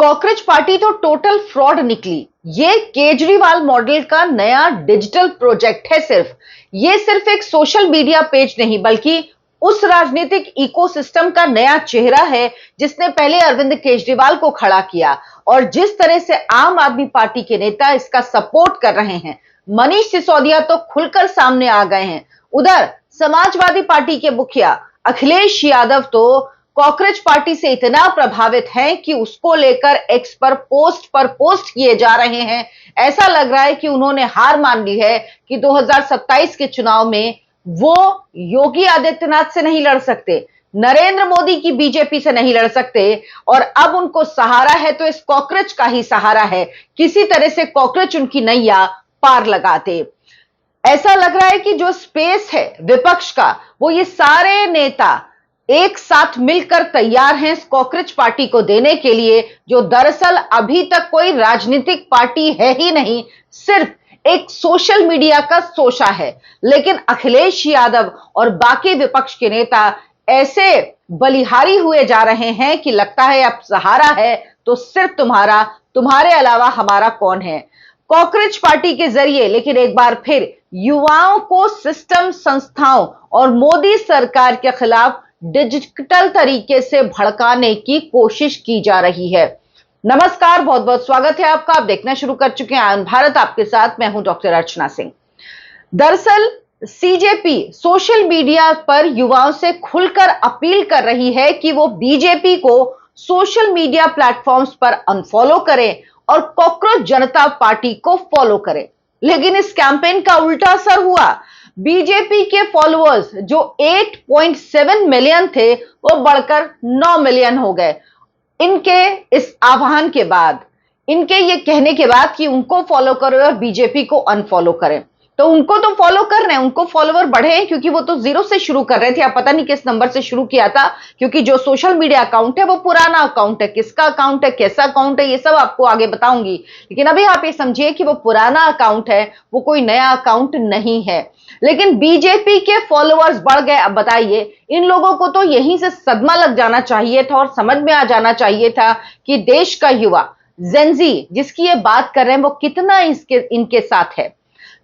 Cockroach party तो total fraud निकली। ये केजरीवाल मॉडल का नया डिजिटल प्रोजेक्ट है। ये सिर्फ एक सोशल मीडिया पेज नहीं बल्कि उस राजनीतिक इकोसिस्टम का नया चेहरा है जिसने पहले अरविंद केजरीवाल को खड़ा किया और जिस तरह से आम आदमी पार्टी के नेता इसका सपोर्ट कर रहे हैं। मनीष सिसोदिया तो खुलकर सामने आ गए हैं। उधर समाजवादी पार्टी के मुखिया अखिलेश यादव तो कॉकरोच पार्टी से इतना प्रभावित हैं कि उसको लेकर एक्स पर पोस्ट किए जा रहे हैं। ऐसा लग रहा है कि उन्होंने हार मान ली है कि 2027 के चुनाव में वो योगी आदित्यनाथ से नहीं लड़ सकते, नरेंद्र मोदी की बीजेपी से नहीं लड़ सकते और अब उनको सहारा है तो इस कॉकरोच का ही सहारा है। किसी तरह से कॉकरोच उनकी नैया पार लगाते। ऐसा लग रहा है कि जो स्पेस है विपक्ष का, वो ये सारे नेता एक साथ मिलकर तैयार हैं इस कॉकरोच पार्टी को देने के लिए, जो दरअसल अभी तक कोई राजनीतिक पार्टी है ही नहीं, सिर्फ एक सोशल मीडिया का शोषा है। लेकिन अखिलेश यादव और बाकी विपक्ष के नेता ऐसे बलिहारी हुए जा रहे हैं कि लगता है अब सहारा है तो सिर्फ तुम्हारा, तुम्हारे अलावा हमारा कौन है। कॉकरोच पार्टी के जरिए लेकिन एक बार फिर युवाओं को सिस्टम, संस्थाओं और मोदी सरकार के खिलाफ डिजिटल तरीके से भड़काने की कोशिश की जा रही है। नमस्कार, बहुत बहुत स्वागत है आपका। आप देखना शुरू कर चुके हैं आयन भारत, आपके साथ मैं हूं डॉक्टर अर्चना सिंह। दरअसल सीजेपी सोशल मीडिया पर युवाओं से खुलकर अपील कर रही है कि वो बीजेपी को सोशल मीडिया प्लेटफॉर्म्स पर अनफॉलो करें और कॉकरोच जनता पार्टी को फॉलो करें। लेकिन इस कैंपेन का उल्टा असर हुआ। बीजेपी के फॉलोअर्स जो 8.7 मिलियन थे वो बढ़कर 9 मिलियन हो गए। इनके इस आह्वान के बाद, इनके ये कहने के बाद कि उनको फॉलो करो और बीजेपी को अनफॉलो करें, तो उनको तो फॉलो कर रहे हैं, उनको फॉलोअर बढ़े हैं क्योंकि वो तो जीरो से शुरू कर रहे थे। आप पता नहीं किस नंबर से शुरू किया था, क्योंकि जो सोशल मीडिया अकाउंट है वो पुराना अकाउंट है। किसका अकाउंट है, कैसा अकाउंट है, ये सब आपको आगे बताऊंगी। लेकिन अभी आप ये समझिए कि वो पुराना अकाउंट है, वो कोई नया अकाउंट नहीं है। लेकिन बीजेपी के फॉलोअर्स बढ़ गए। अब बताइए, इन लोगों को तो यहीं से सदमा लग जाना चाहिए था और समझ में आ जाना चाहिए था कि देश का युवा जेनजी जिसकी ये बात कर रहे हैं वो कितना इनके साथ है।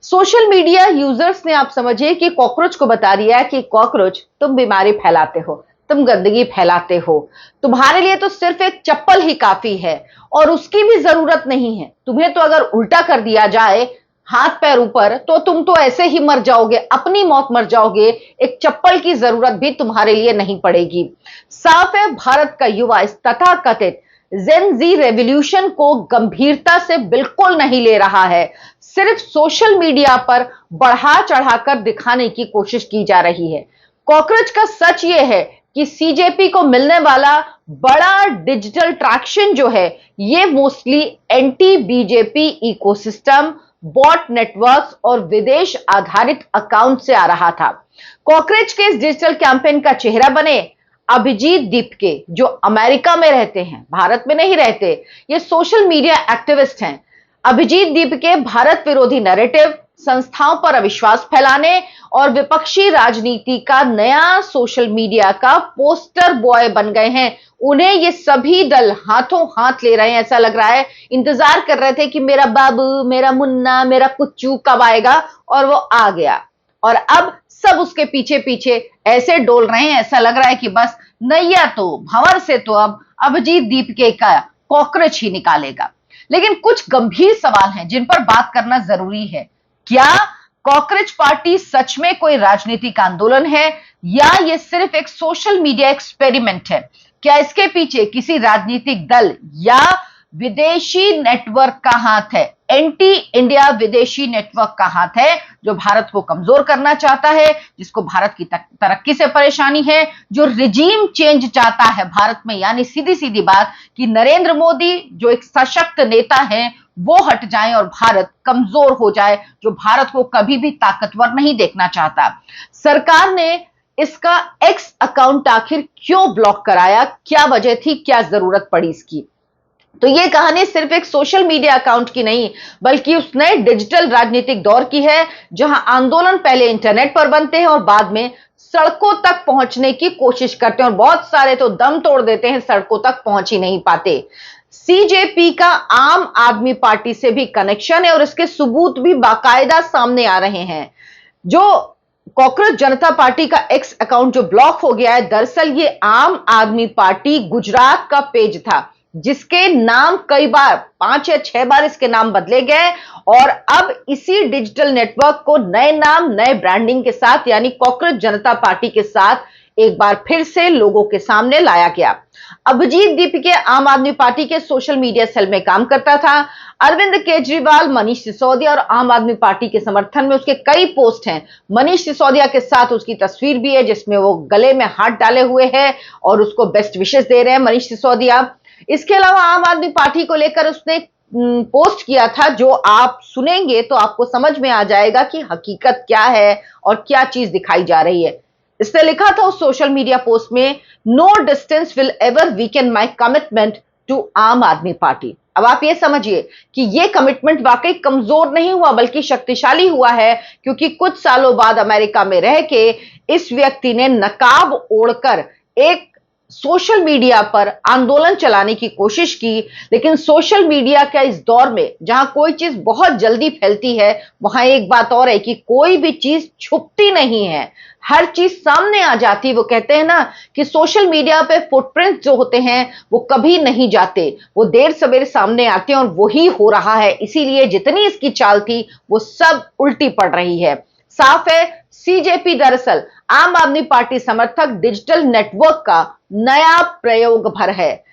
सोशल मीडिया यूजर्स ने, आप समझिए कि कॉकरोच को बता दिया है कि कॉकरोच तुम बीमारी फैलाते हो, तुम गंदगी फैलाते हो, तुम्हारे लिए तो सिर्फ एक चप्पल ही काफी है और उसकी भी जरूरत नहीं है। तुम्हें तो अगर उल्टा कर दिया जाए हाथ पैर ऊपर तो तुम तो ऐसे ही मर जाओगे, अपनी मौत मर जाओगे, एक चप्पल की जरूरत भी तुम्हारे लिए नहीं पड़ेगी। साफ है, भारत का युवा इस तथाकथित जेन जी रेवोल्यूशन को गंभीरता से बिल्कुल नहीं ले रहा है। सिर्फ सोशल मीडिया पर बढ़ा चढ़ाकर दिखाने की कोशिश की जा रही है। कॉकरोच का सच यह है कि सीजेपी को मिलने वाला बड़ा डिजिटल ट्रैक्शन जो है ये mostly anti BJP ecosystem, bot networks और विदेश आधारित अकाउंट से आ रहा था। कॉकरोच के इस डिजिटल कैंपेन का चेहरा बने अभिजीत दीपके, जो अमेरिका में रहते हैं, भारत में नहीं रहते। ये सोशल मीडिया एक्टिविस्ट हैं। अभिजीत दीपके भारत विरोधी नैरेटिव, संस्थाओं पर अविश्वास फैलाने और विपक्षी राजनीति का नया सोशल मीडिया का पोस्टर बॉय बन गए हैं। उन्हें ये सभी दल हाथों हाथ ले रहे हैं। ऐसा लग रहा है इंतजार कर रहे थे कि मेरा बाबू, मेरा मुन्ना, मेरा कुच्चू कब आएगा, और वो आ गया। और अब सब उसके पीछे पीछे ऐसे डोल रहे हैं। ऐसा लग रहा है कि बस नैया तो भंवर से तो अब अभिजीत दीपके का कॉकरोच ही निकालेगा। लेकिन कुछ गंभीर सवाल हैं जिन पर बात करना जरूरी है। क्या कॉकरोच पार्टी सच में कोई राजनीतिक आंदोलन है या ये सिर्फ एक सोशल मीडिया एक्सपेरिमेंट है? क्या इसके पीछे किसी राजनीतिक दल या विदेशी नेटवर्क का हाथ है? एंटी इंडिया विदेशी नेटवर्क का हाथ है जो भारत को कमजोर करना चाहता है, जिसको भारत की तरक्की से परेशानी है, जो रिजीम चेंज चाहता है भारत में। यानी सीधी सीधी बात कि नरेंद्र मोदी जो एक सशक्त नेता है वो हट जाएं और भारत कमजोर हो जाए, जो भारत को कभी भी ताकतवर नहीं देखना चाहता। सरकार ने इसका एक्स अकाउंट आखिर क्यों ब्लॉक कराया, क्या वजह थी, क्या जरूरत पड़ी इसकी? तो ये कहानी सिर्फ एक सोशल मीडिया अकाउंट की नहीं बल्कि उस नए डिजिटल राजनीतिक दौर की है जहां आंदोलन पहले इंटरनेट पर बनते हैं और बाद में सड़कों तक पहुंचने की कोशिश करते हैं, और बहुत सारे तो दम तोड़ देते हैं, सड़कों तक पहुंच ही नहीं पाते। सीजेपी का आम आदमी पार्टी से भी कनेक्शन है और इसके सबूत भी बाकायदा सामने आ रहे हैं। जो कॉकरोच जनता पार्टी का एक्स अकाउंट जो ब्लॉक हो गया है, दरअसल ये आम आदमी पार्टी गुजरात का पेज था जिसके नाम कई बार 5 या 6 बार इसके नाम बदले गए और अब इसी डिजिटल नेटवर्क को नए नाम नए ब्रांडिंग के साथ यानी कॉकरोच जनता पार्टी के साथ एक बार फिर से लोगों के सामने लाया गया। अभिजीत दीपके आम आदमी पार्टी के सोशल मीडिया सेल में काम करता था। अरविंद केजरीवाल, मनीष सिसोदिया और आम आदमी पार्टी के समर्थन में उसके कई पोस्ट हैं। मनीष सिसोदिया के साथ उसकी तस्वीर भी है जिसमें वो गले में हाथ डाले हुए हैं और उसको बेस्ट विशेस दे रहे हैं मनीष सिसोदिया। इसके अलावा आम आदमी पार्टी को लेकर उसने पोस्ट किया था जो आप सुनेंगे तो आपको समझ में आ जाएगा कि हकीकत क्या है और क्या चीज दिखाई जा रही है। इसने लिखा था उस सोशल मीडिया पोस्ट में, no distance will ever weaken my commitment to Aam Aadmi party. अब आप ये समझिए कि ये कमिटमेंट वाकई कमजोर नहीं हुआ बल्कि शक्तिशाली हुआ है, क्योंकि कुछ सालों बाद अमेरिका में रह के इस व्यक्ति ने नकाब ओढ़कर एक सोशल मीडिया पर आंदोलन चलाने की कोशिश की। लेकिन सोशल मीडिया के इस दौर में जहां कोई चीज बहुत जल्दी फैलती है, वहां एक बात और है कि कोई भी चीज छुपती नहीं है, हर चीज सामने आ जाती है। वो कहते हैं ना कि सोशल मीडिया पे फुटप्रिंट जो होते हैं वो कभी नहीं जाते, वो देर सवेर सामने आते हैं और वही हो रहा है। इसीलिए जितनी इसकी चाल थी वो सब उल्टी पड़ रही है। साफ है, सीजेपी दरअसल आम आदमी पार्टी समर्थक डिजिटल नेटवर्क का नया प्रयोग भर है।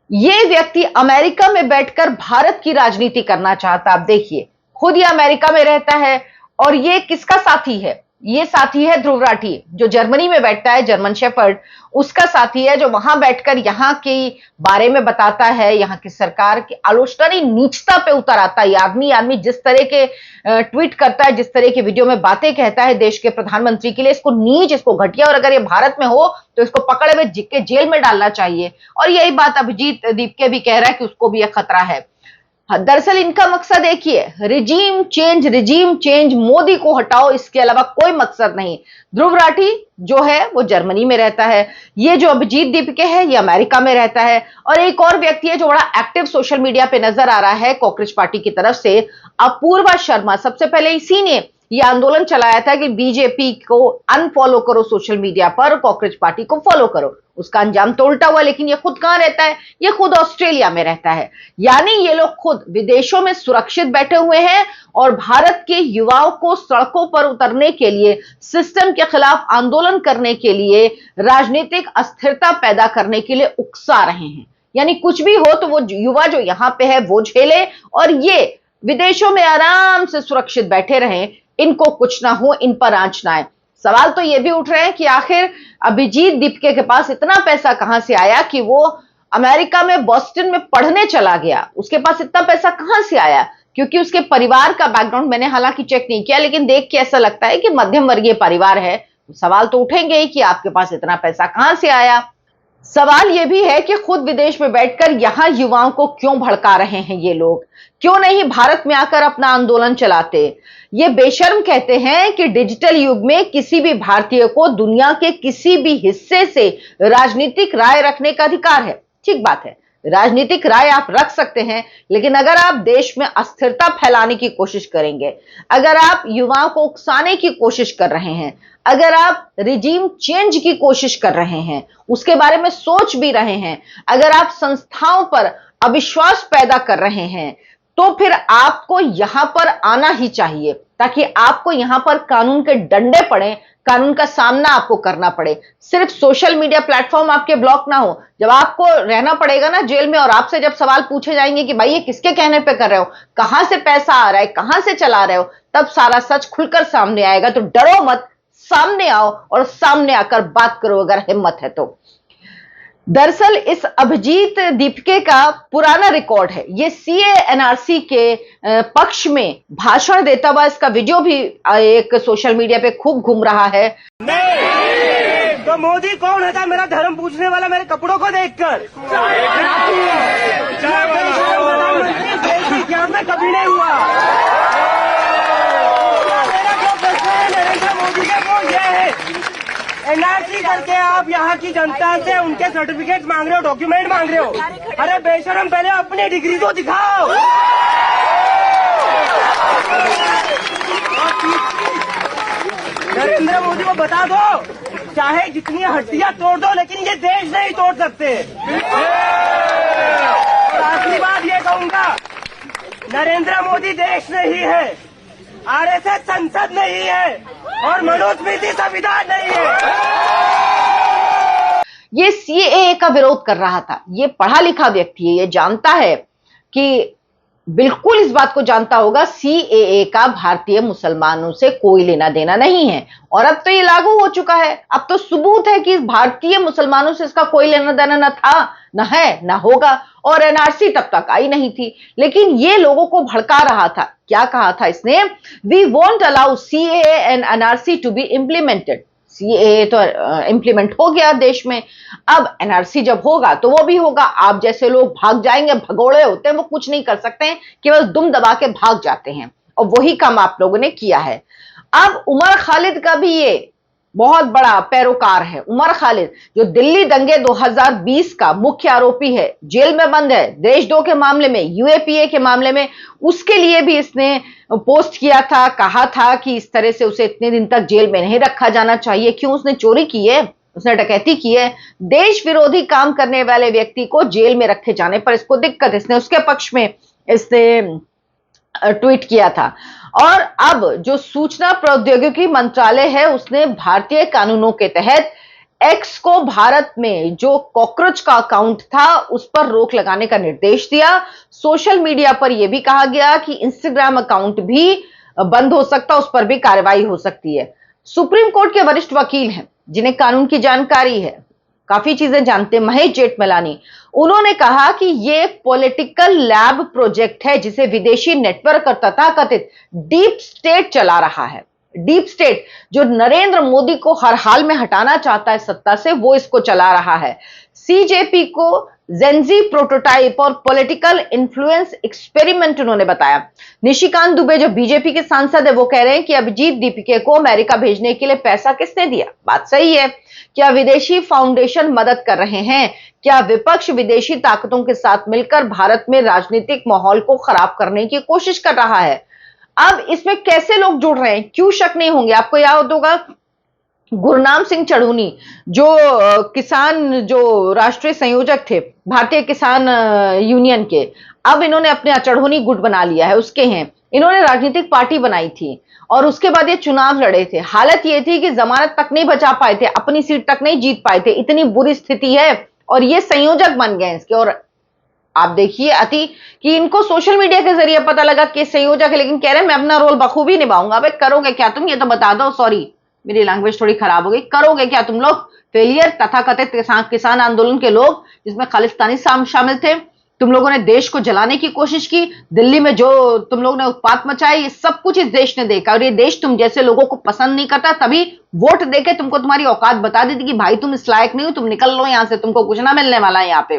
यह व्यक्ति अमेरिका में बैठकर भारत की राजनीति करना चाहता। आप देखिए, खुद ये अमेरिका में रहता है और ये किसका साथी है? ये साथी है ध्रुव राठी जो जर्मनी में बैठता है, जर्मन शेफर्ड, उसका साथी है जो वहां बैठकर यहाँ के बारे में बताता है, यहाँ की सरकार की आलोचना नीचता पे उतर आता है। आदमी जिस तरह के ट्वीट करता है, जिस तरह के वीडियो में बातें कहता है देश के प्रधानमंत्री के लिए, इसको नीच, इसको घटिया, और अगर ये भारत में हो तो इसको पकड़े हुए के जेल में डालना चाहिए। और यही बात अभिजीत दीपके भी कह रहा है कि उसको भी यह खतरा है। दरअसल इनका मकसद एक ही है, रिजीम चेंज, मोदी को हटाओ, इसके अलावा कोई मकसद नहीं। ध्रुव राठी जो है वो जर्मनी में रहता है, ये जो अभिजीत दीपके है ये अमेरिका में रहता है, और एक और व्यक्ति है जो बड़ा एक्टिव सोशल मीडिया पे नजर आ रहा है कॉकरोच पार्टी की तरफ से, अपूर्वा शर्मा। सबसे पहले इसी ने ये आंदोलन चलाया था कि बीजेपी को अनफॉलो करो सोशल मीडिया पर, कॉकरोच पार्टी को फॉलो करो। उसका अंजाम तो उल्टा हुआ, लेकिन ये खुद कहां रहता है? ये खुद ऑस्ट्रेलिया में रहता है। यानी ये लोग खुद विदेशों में सुरक्षित बैठे हुए हैं और भारत के युवाओं को सड़कों पर उतरने के लिए, सिस्टम के खिलाफ आंदोलन करने के लिए, राजनीतिक अस्थिरता पैदा करने के लिए उकसा रहे हैं। यानी कुछ भी हो तो वो युवा जो यहां पे है वो झेले और ये विदेशों में आराम से सुरक्षित बैठे रहें, इनको कुछ ना हो, इन पर आंच ना आए। सवाल तो ये भी उठ रहे हैं कि आखिर अभिजीत दीपके के पास इतना पैसा कहां से आया कि वो अमेरिका में बॉस्टन में पढ़ने चला गया? उसके पास इतना पैसा कहां से आया? क्योंकि उसके परिवार का बैकग्राउंड मैंने हालांकि चेक नहीं किया, लेकिन देख के ऐसा लगता है कि मध्यम वर्गीय परिवार है। सवाल तो उठेंगे ही कि आपके पास इतना पैसा कहां से आया। सवाल यह भी है कि खुद विदेश में बैठकर यहां युवाओं को क्यों भड़का रहे हैं ये लोग? क्यों नहीं भारत में आकर अपना आंदोलन चलाते? ये बेशर्म कहते हैं कि डिजिटल युग में किसी भी भारतीय को दुनिया के किसी भी हिस्से से राजनीतिक राय रखने का अधिकार है। ठीक बात है, राजनीतिक राय आप रख सकते हैं, लेकिन अगर आप देश में अस्थिरता फैलाने की कोशिश करेंगे, अगर आप युवाओं को उकसाने की कोशिश कर रहे हैं, अगर आप रिजीम चेंज की कोशिश कर रहे हैं, उसके बारे में सोच भी रहे हैं, अगर आप संस्थाओं पर अविश्वास पैदा कर रहे हैं, तो फिर आपको यहां पर आना ही चाहिए ताकि आपको यहां पर कानून के डंडे पड़े, कानून का सामना आपको करना पड़े। सिर्फ सोशल मीडिया प्लेटफॉर्म आपके ब्लॉक ना हो। जब आपको रहना पड़ेगा ना जेल में और आपसे जब सवाल पूछे जाएंगे कि भाई ये किसके कहने पे कर रहे हो, कहां से पैसा आ रहा है, कहां से चला रहे हो, तब सारा सच खुलकर सामने आएगा। तो डरो मत, सामने आओ और सामने आकर बात करो अगर हिम्मत है तो। दरअसल इस अभिजीत दीपके का पुराना रिकॉर्ड है, ये सीए एनआरसी के पक्ष में भाषण देता हुआ इसका वीडियो भी एक सोशल मीडिया पे खूब घूम रहा है। तो मोदी कौन था मेरा धर्म पूछने वाला मेरे कपड़ों को देखकर? क्या मैं कभी नहीं हुआ। मेरा जो प्रश्न है नरेंद्र मोदी का वो ये है, एनआरसी करके आप यहाँ की जनता से उनके सर्टिफिकेट मांग रहे हो, डॉक्यूमेंट मांग रहे हो। अरे बेशरम, पहले अपनी डिग्री तो दिखाओ। नरेंद्र मोदी को बता दो, चाहे जितनी हड्डियां तोड़ दो, लेकिन ये देश नहीं तोड़ सकते। और आखिरी बात ये कहूंगा, नरेंद्र मोदी देश नहीं है, आरएसएस संसद नहीं है, और मनुस्मृति संविधान नहीं है। ये सीएए का विरोध कर रहा था। ये पढ़ा लिखा व्यक्ति है, ये जानता है कि बिल्कुल इस बात को जानता होगा सीएए का भारतीय मुसलमानों से कोई लेना देना नहीं है। और अब तो ये लागू हो चुका है। अब तो सबूत है कि भारतीय मुसलमानों से इसका कोई लेना देना न था, न है, न होगा। और एनआरसी तब तक आई नहीं थी, लेकिन ये लोगों को भड़का रहा था। क्या कहा था इसने? We won't allow CAA and NRC to be implemented. CAA तो इम्प्लीमेंट हो गया देश में, अब एनआरसी जब होगा तो वो भी होगा। आप जैसे लोग भाग जाएंगे, भगोड़े होते हैं, वो कुछ नहीं कर सकते हैं, केवल दुम दबा के भाग जाते हैं। और वही काम आप लोगों ने किया है। अब उमर खालिद का भी ये बहुत बड़ा पैरोकार है। उमर खालिद जो दिल्ली दंगे 2020 का मुख्य आरोपी है, जेल में बंद है, देशद्रोह के मामले में, यूएपीए के मामले में, उसके लिए भी इसने पोस्ट किया था, कहा था कि इस तरह से उसे इतने दिन तक जेल में नहीं रखा जाना चाहिए। क्यों? उसने चोरी की है, उसने डकैती की है। देश विरोधी काम करने वाले व्यक्ति को जेल में रखे जाने पर इसको दिक्कत, इसने उसके पक्ष में इसने ट्वीट किया था। और अब जो सूचना प्रौद्योगिकी मंत्रालय है, उसने भारतीय कानूनों के तहत एक्स को भारत में जो कॉकरोच का अकाउंट था उस पर रोक लगाने का निर्देश दिया। सोशल मीडिया पर यह भी कहा गया कि इंस्टाग्राम अकाउंट भी बंद हो सकता, उस पर भी कार्रवाई हो सकती है। सुप्रीम कोर्ट के वरिष्ठ वकील हैं जिन्हें कानून की जानकारी है, काफी चीजें जानते हैं, महेश जेठमलानी, उन्होंने कहा कि ये पॉलिटिकल लैब प्रोजेक्ट है जिसे विदेशी नेटवर्क और तथाकथित डीप स्टेट चला रहा है। डीप स्टेट जो नरेंद्र मोदी को हर हाल में हटाना चाहता है सत्ता से, वो इसको चला रहा है। सीजेपी को जेंजी प्रोटोटाइप और पॉलिटिकल इन्फ्लुएंस एक्सपेरिमेंट उन्होंने बताया। निशिकांत दुबे जो बीजेपी के सांसद है, वो कह रहे हैं कि अभिजीत दीपिके को अमेरिका भेजने के लिए पैसा किसने दिया? बात सही है। क्या विदेशी फाउंडेशन मदद कर रहे हैं? क्या विपक्ष विदेशी ताकतों के साथ मिलकर भारत में राजनीतिक माहौल को खराब करने की कोशिश कर रहा है? अब इसमें कैसे लोग जुड़ रहे हैं, क्यों शक नहीं होंगे? आपको याद होगा गुरनाम सिंह चढ़ूनी जो किसान जो राष्ट्रीय संयोजक थे भारतीय किसान यूनियन के, अब इन्होंने अपने चढ़ूनी गुट बना लिया है, उसके हैं। इन्होंने राजनीतिक पार्टी बनाई थी और उसके बाद ये चुनाव लड़े थे। हालत ये थी कि जमानत तक नहीं बचा पाए थे, अपनी सीट तक नहीं जीत पाए थे, इतनी बुरी स्थिति है, और ये संयोजक बन गए इसके। और आप देखिए अति कि इनको सोशल मीडिया के जरिए पता लगा कि संयोजक है, लेकिन कह रहे हैं मैं अपना रोल बखूबी निभाऊंगा। अबे करोगे क्या तुम? ये तो बता दो। सॉरी, मेरी लैंग्वेज थोड़ी खराब हो गई। करोगे क्या तुम लोग? फेलियर तथाकथित किसान आंदोलन के लोग, जिसमें खालिस्तानी शामिल थे, तुम लोगों ने देश को जलाने की कोशिश की। दिल्ली में जो तुम लोगों ने उत्पात मचाई, ये सब कुछ इस देश ने देखा। और ये देश तुम जैसे लोगों को पसंद नहीं करता, तभी वोट देके तुमको तुम्हारी औकात बता दी थी कि भाई तुम इस लायक नहीं हो, तुम निकल लो यहां से, तुमको कुछ ना मिलने वाला है यहाँ पे।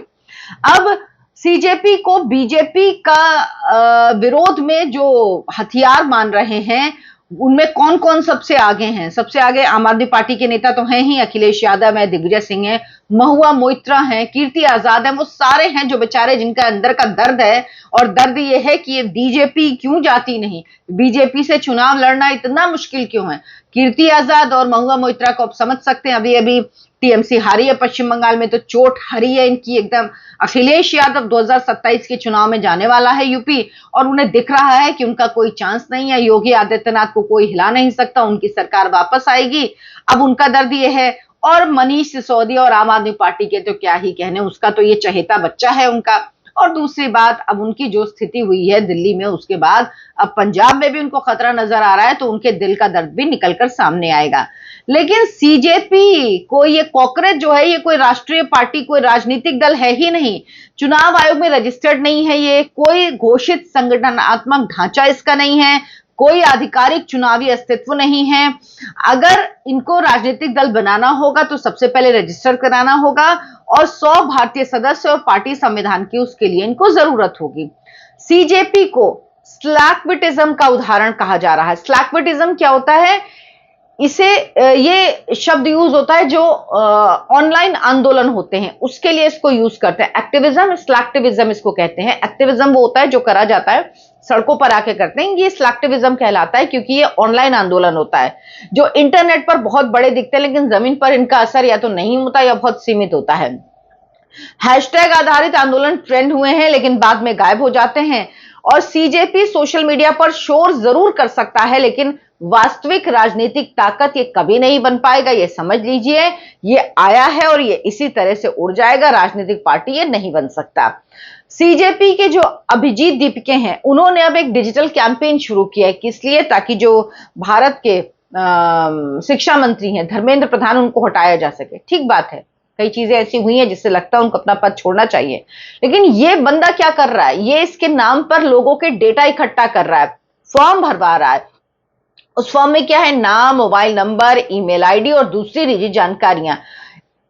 अब सीजेपी को बीजेपी का विरोध में जो हथियार मान रहे हैं, उनमें कौन कौन सबसे आगे हैं? सबसे आगे आम आदमी पार्टी के नेता तो हैं ही, अखिलेश यादव है, दिग्विजय सिंह है, महुआ मोइत्रा है, कीर्ति आजाद है। वो सारे हैं जो बेचारे, जिनका अंदर का दर्द है। और दर्द ये है कि ये बीजेपी क्यों जाती नहीं, बीजेपी से चुनाव लड़ना इतना मुश्किल क्यों है। कीर्ति आजाद और महुआ मोइत्रा को आप समझ सकते हैं, अभी अभी टीएमसी हारी है पश्चिम बंगाल में, तो चोट हरी है इनकी एकदम। अखिलेश यादव 2027 के चुनाव में जाने वाला है यूपी, और उन्हें दिख रहा है कि उनका कोई चांस नहीं है। योगी आदित्यनाथ को कोई हिला नहीं सकता, उनकी सरकार वापस आएगी। अब उनका दर्द ये है। और मनीष सिसोदिया और आम आदमी पार्टी के तो क्या ही कहने, उसका तो ये चहेता बच्चा है उनका। और दूसरी बात, अब उनकी जो स्थिति हुई है दिल्ली में, उसके बाद अब पंजाब में भी उनको खतरा नजर आ रहा है, तो उनके दिल का दर्द भी निकलकर सामने आएगा। लेकिन सीजेपी को ये कॉकरोच जो है, ये कोई राष्ट्रीय पार्टी, कोई राजनीतिक दल है ही नहीं। चुनाव आयोग में रजिस्टर्ड नहीं है, ये कोई घोषित संगठनात्मक ढांचा इसका नहीं है, कोई आधिकारिक चुनावी अस्तित्व नहीं है। अगर इनको राजनीतिक दल बनाना होगा तो सबसे पहले रजिस्टर कराना होगा, और 100 भारतीय सदस्य और पार्टी संविधान की उसके लिए इनको जरूरत होगी। सीजेपी को स्लैक्विटिज्म का उदाहरण कहा जा रहा है। स्लैक्विटिज्म क्या होता है? इसे ये शब्द यूज होता है जो ऑनलाइन आंदोलन होते हैं उसके लिए इसको यूज करते हैं। एक्टिविज्म, स्लैक्टिविज्म इसको कहते हैं। एक्टिविज्म वो होता है जो करा जाता है, सड़कों पर आके करते हैं, ये स्लैक्टिविज्म कहलाता है क्योंकि ये ऑनलाइन आंदोलन होता है जो इंटरनेट पर बहुत बड़े दिखते हैं लेकिन जमीन पर इनका असर या तो नहीं होता या बहुत सीमित होता है। हैशटैग आधारित आंदोलन ट्रेंड हुए हैं लेकिन बाद में गायब हो जाते हैं। और सीजेपी सोशल मीडिया पर शोर जरूर कर सकता है लेकिन वास्तविक राजनीतिक ताकत ये कभी नहीं बन पाएगा, ये समझ लीजिए। ये आया है और ये इसी तरह से उड़ जाएगा। राजनीतिक पार्टी ये नहीं बन सकता। सीजेपी के जो अभिजीत दीपके हैं उन्होंने अब एक डिजिटल कैंपेन शुरू किया है, किस लिए? ताकि जो भारत के शिक्षा मंत्री हैं धर्मेंद्र प्रधान, उनको हटाया जा सके। ठीक बात है, कई चीजें ऐसी हुई हैं जिससे लगता है उनको अपना पद छोड़ना चाहिए, लेकिन ये बंदा क्या कर रहा है? ये इसके नाम पर लोगों के डेटा इकट्ठा कर रहा है, फॉर्म भरवा रहा है। उस फॉर्म में क्या है? नाम, मोबाइल नंबर, ईमेल आईडी और दूसरी निजी जानकारियां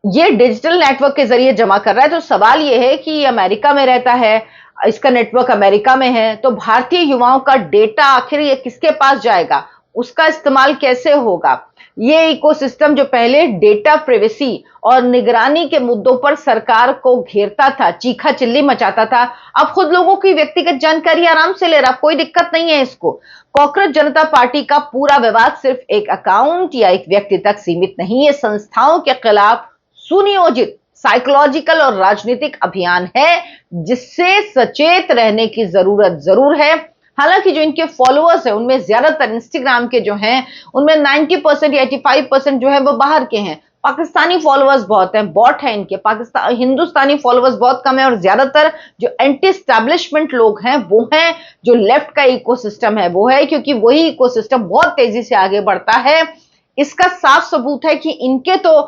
ये डिजिटल नेटवर्क के जरिए जमा कर रहा है। तो सवाल ये है कि ये अमेरिका में रहता है, इसका नेटवर्क अमेरिका में है, तो भारतीय युवाओं का डेटा आखिर ये किसके पास जाएगा? उसका इस्तेमाल कैसे होगा? ये इकोसिस्टम जो पहले डेटा प्राइवेसी और निगरानी के मुद्दों पर सरकार को घेरता था, चीखा चिल्ली मचाता था, अब खुद लोगों की व्यक्तिगत जानकारी आराम से ले रहा, कोई दिक्कत नहीं है इसको। कॉकरोच जनता पार्टी का पूरा विवाद सिर्फ एक अकाउंट या एक व्यक्ति तक सीमित नहीं है, संस्थाओं के खिलाफ सुनियोजित साइकोलॉजिकल और राजनीतिक अभियान है जिससे सचेत रहने की जरूरत जरूर है। हालांकि जो इनके फॉलोअर्स हैं उनमें ज्यादातर इंस्टाग्राम के जो हैं उनमें 90% या 85% जो है वो बाहर के हैं। पाकिस्तानी फॉलोअर्स बहुत हैं, बॉट है इनके। पाकिस्तान हिंदुस्तानी फॉलोअर्स बहुत कम है और ज्यादातर जो एंटी एस्टैब्लिशमेंट लोग हैं वो हैं, जो लेफ्ट का इकोसिस्टम है वो है, क्योंकि वही इकोसिस्टम बहुत तेजी से आगे बढ़ता है। इसका साफ सबूत है कि इनके तो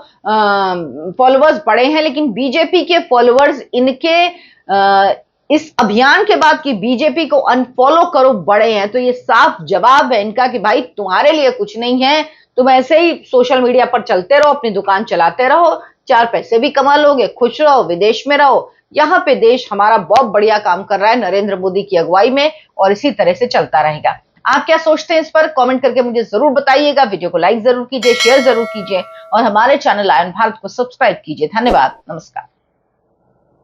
फॉलोअर्स बड़े हैं लेकिन बीजेपी के फॉलोअर्स इनके इस अभियान के बाद कि बीजेपी को अनफॉलो करो बड़े हैं। तो ये साफ जवाब है इनका कि भाई तुम्हारे लिए कुछ नहीं है, तुम ऐसे ही सोशल मीडिया पर चलते रहो, अपनी दुकान चलाते रहो, 4 पैसे भी कमा लोगे, खुश रहो, विदेश में रहो। यहाँ पे देश हमारा बहुत बढ़िया काम कर रहा है नरेंद्र मोदी की अगुवाई में और इसी तरह से चलता रहेगा। आप क्या सोचते हैं इस पर? कमेंट करके मुझे जरूर बताइएगा। वीडियो को लाइक जरूर कीजिए, शेयर जरूर कीजिए और हमारे चैनल आयन भारत को सब्सक्राइब कीजिए। धन्यवाद, नमस्कार।